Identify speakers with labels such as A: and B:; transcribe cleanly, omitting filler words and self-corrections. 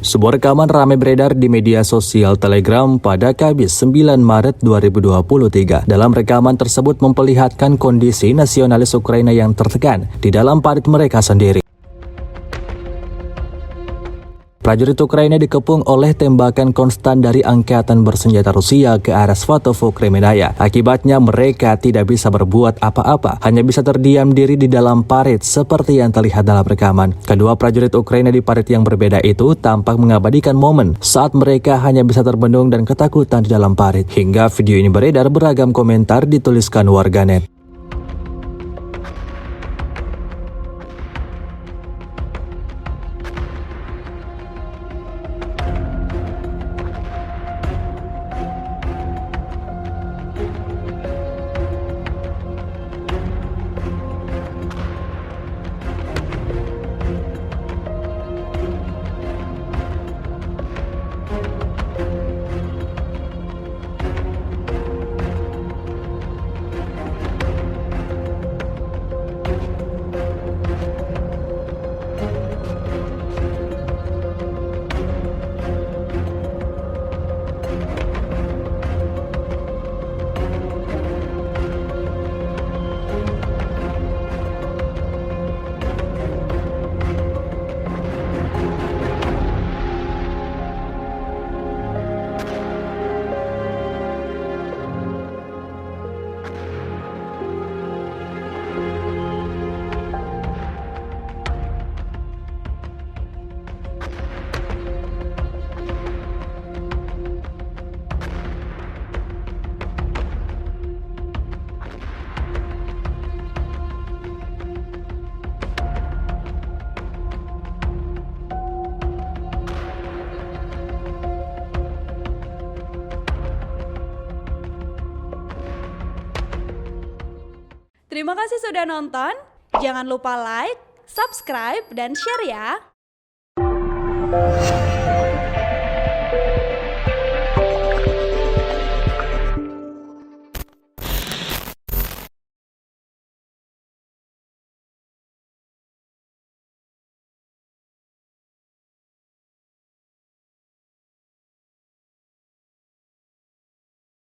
A: Sebuah rekaman ramai beredar di media sosial Telegram pada Kamis 9 Maret 2023. Dalam rekaman tersebut memperlihatkan kondisi nasionalis Ukraina yang tertekan di dalam parit mereka sendiri. Prajurit Ukraina dikepung oleh tembakan konstan dari angkatan bersenjata Rusia ke arah Svatovo-Kremenaya. Akibatnya mereka tidak bisa berbuat apa-apa, hanya bisa terdiam diri di dalam parit seperti yang terlihat dalam rekaman. Kedua prajurit Ukraina di parit yang berbeda itu tampak mengabadikan momen saat mereka hanya bisa terbendung dan ketakutan di dalam parit. Hingga video ini beredar, beragam komentar dituliskan warganet.
B: Terima kasih sudah nonton. Jangan lupa like, subscribe, dan share ya.